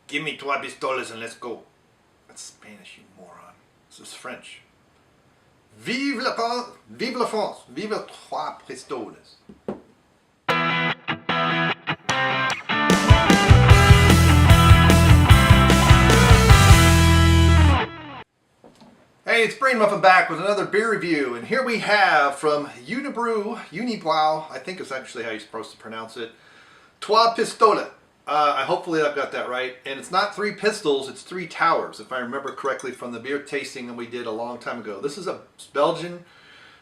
Give me Trois Pistoles and let's go. That's Spanish, you moron. This is French. Vive la France! Vive la France! Vive Trois Pistoles! Hey, it's Brainmuffin back with another beer review, and here we have from Unibroue, I think is actually how you're supposed to pronounce it, Trois Pistoles. Hopefully I've got that right. And it's not three pistols, it's three towers, if I remember correctly from the beer tasting that we did a long time ago. This is a Belgian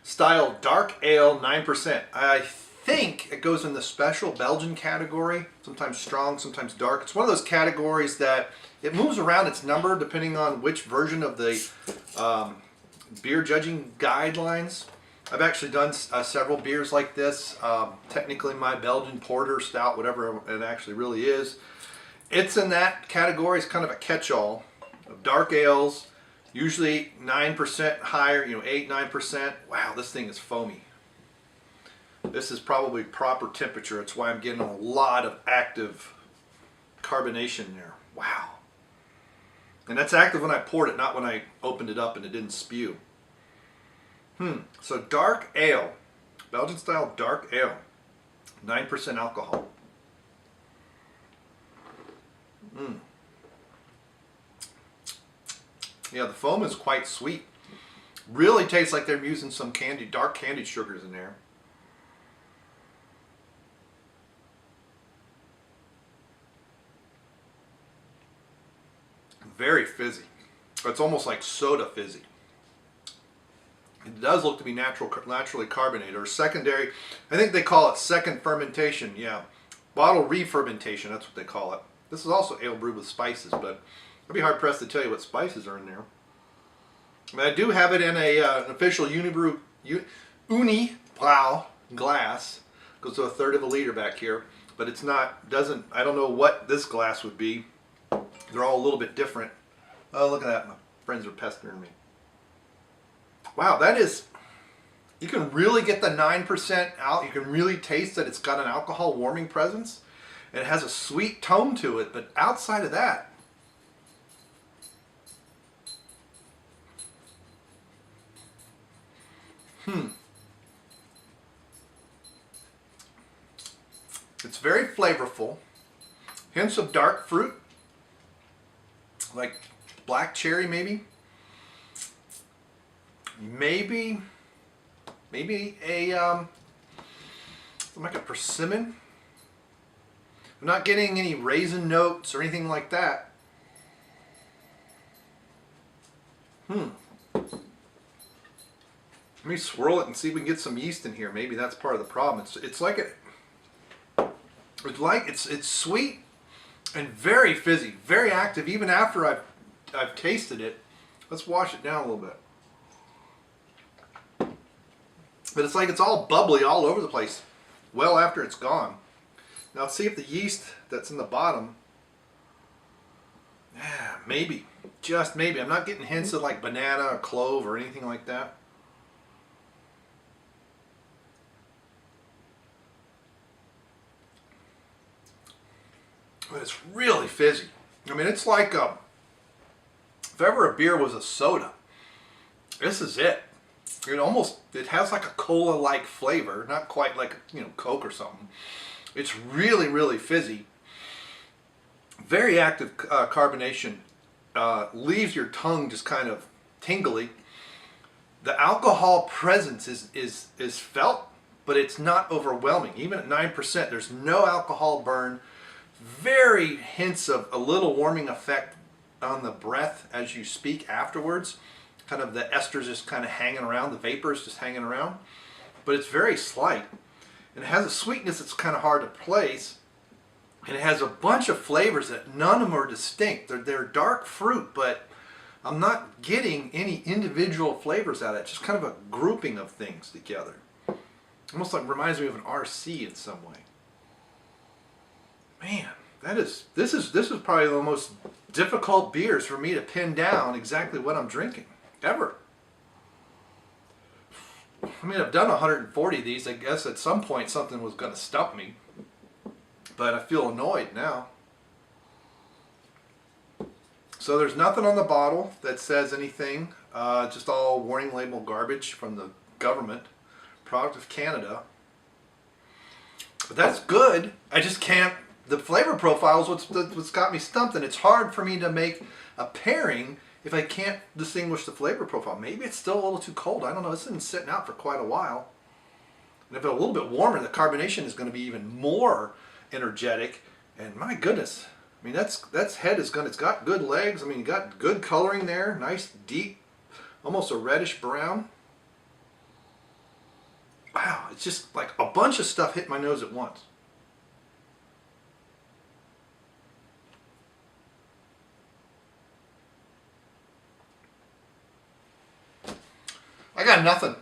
style dark ale, 9%. I think it goes in the special Belgian category, sometimes strong, sometimes dark. It's one of those categories that it moves around its number depending on which version of the beer judging guidelines. I've actually done several beers like this. Technically my Belgian porter, stout, whatever it actually really is. It's in that category. It's kind of a catch-all of dark ales, usually 9% higher, 8, 9%. Wow, this thing is foamy. This is probably proper temperature. That's why I'm getting a lot of active carbonation there. Wow. And that's active when I poured it, not when I opened it up and it didn't spew. So dark ale, Belgian style dark ale, 9% alcohol. Yeah, the foam is quite sweet. Really tastes like they're using some dark candied sugars in there. Very fizzy. It's almost like soda fizzy. It does look to be naturally carbonated, or secondary. I think they call it second fermentation. Yeah, bottle re-fermentation. That's what they call it. This is also ale brewed with spices, but I'd be hard pressed to tell you what spices are in there. I mean, I do have it in an official Unibroue glass. Goes to 1/3 of a liter back here, but it's not. I don't know what this glass would be. They're all a little bit different. Oh, look at that! My friends are pestering me. Wow, that is, you can really get the 9% out. You can really taste that it's got an alcohol warming presence. It has a sweet tone to it, but outside of that, it's very flavorful. Hints of dark fruit, like black cherry maybe. Maybe like a persimmon. I'm not getting any raisin notes or anything like that. Let me swirl it and see if we can get some yeast in here. Maybe that's part of the problem. It's sweet and very fizzy, very active. Even after I've tasted it. Let's wash it down a little bit. But it's like it's all bubbly all over the place well after it's gone. Now let's see if the yeast that's in the bottom, maybe, just maybe. I'm not getting hints of like banana or clove or anything like that. But it's really fizzy. I mean, it's like if ever a beer was a soda, this is it. It has like a cola-like flavor, not quite like, Coke or something. It's really, really fizzy. Very active carbonation. Leaves your tongue just kind of tingly. The alcohol presence is felt, but it's not overwhelming. Even at 9%, there's no alcohol burn. Very hints of a little warming effect on the breath as you speak afterwards. Kind of the esters just kind of hanging around, the vapors just hanging around. But it's very slight. And it has a sweetness that's kind of hard to place. And it has a bunch of flavors that none of them are distinct. They're dark fruit, but I'm not getting any individual flavors out of it. It's just kind of a grouping of things together. Almost like reminds me of an RC in some way. Man, this is probably the most difficult beers for me to pin down exactly what I'm drinking ever. I mean, I've done 140 of these. I guess at some point something was going to stump me, but I feel annoyed now. So there's nothing on the bottle that says anything. Just all warning label garbage from the government. Product of Canada. But that's good. I just can't. The flavor profile is what's got me stumped, and it's hard for me to make a pairing if I can't distinguish the flavor profile. Maybe it's still a little too cold. I don't know. It's been sitting out for quite a while. And if it's a little bit warmer, the carbonation is going to be even more energetic. And my goodness, I mean, that's head is going. It's got good legs. I mean, you got good coloring there. Nice, deep, almost a reddish brown. Wow, it's just like a bunch of stuff hit my nose at once. I got nothing.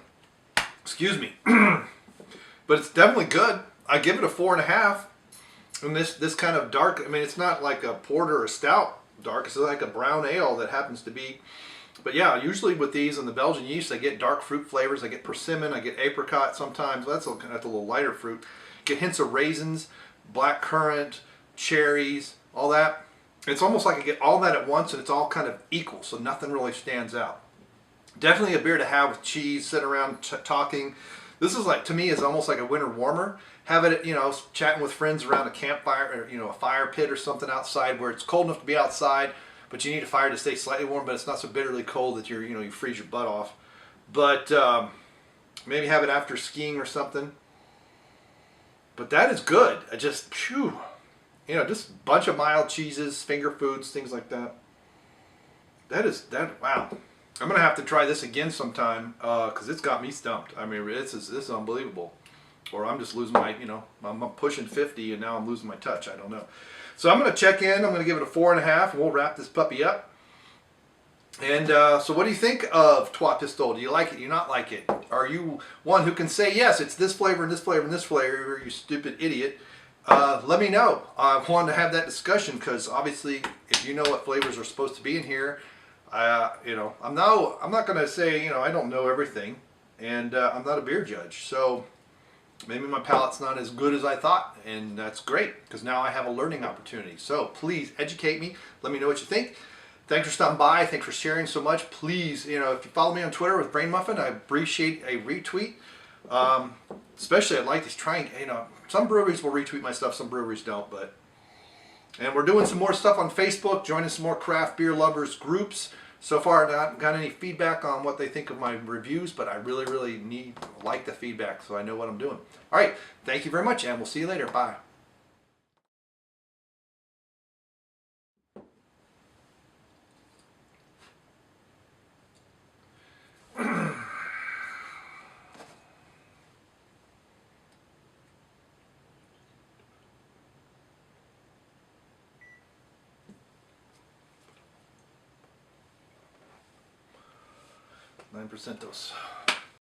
Excuse me. But it's definitely good. I give it a 4.5. And this kind of dark, I mean, it's not like a porter or a stout dark. It's like a brown ale that happens to be. But yeah, usually with these and the Belgian yeast, I get dark fruit flavors. I get persimmon. I get apricot sometimes. That's a little lighter fruit. Get hints of raisins, black currant, cherries, all that. It's almost like I get all that at once, and it's all kind of equal, so nothing really stands out. Definitely a beer to have with cheese, sitting around talking. This is like, to me, is almost like a winter warmer. Have it, you know, chatting with friends around a campfire, or, you know, a fire pit or something outside where it's cold enough to be outside, but you need a fire to stay slightly warm, but it's not so bitterly cold that you're, you know, you freeze your butt off. But maybe have it after skiing or something. But that is good. I just, phew, you know, just a bunch of mild cheeses, finger foods, things like that. Wow. I'm going to have to try this again sometime because it's got me stumped. I mean, this is unbelievable. Or I'm just losing my, you know, I'm pushing 50 and now I'm losing my touch. I don't know. So I'm going to check in. I'm going to give it a 4.5 and we'll wrap this puppy up. And so what do you think of Trois Pistoles? Do you like it? Do you not like it? Are you one who can say, yes, it's this flavor and this flavor and this flavor, you stupid idiot? Let me know. I wanted to have that discussion because obviously if you know what flavors are supposed to be in here, you know, I'm not going to say, you know, I don't know everything, and I'm not a beer judge, so maybe my palate's not as good as I thought, and that's great because now I have a learning opportunity. So please educate me. Let me know what you think. Thanks for stopping by. Thanks for sharing so much. Please, you know, if you follow me on Twitter with Brainmuffin, I appreciate a retweet. Especially I'd like to try and, you know, some breweries will retweet my stuff, some breweries don't, but. And we're doing some more stuff on Facebook, joining some more craft beer lovers groups. So far, I haven't got any feedback on what they think of my reviews, but I really, really like the feedback so I know what I'm doing. All right, thank you very much, and we'll see you later. Bye. 9%.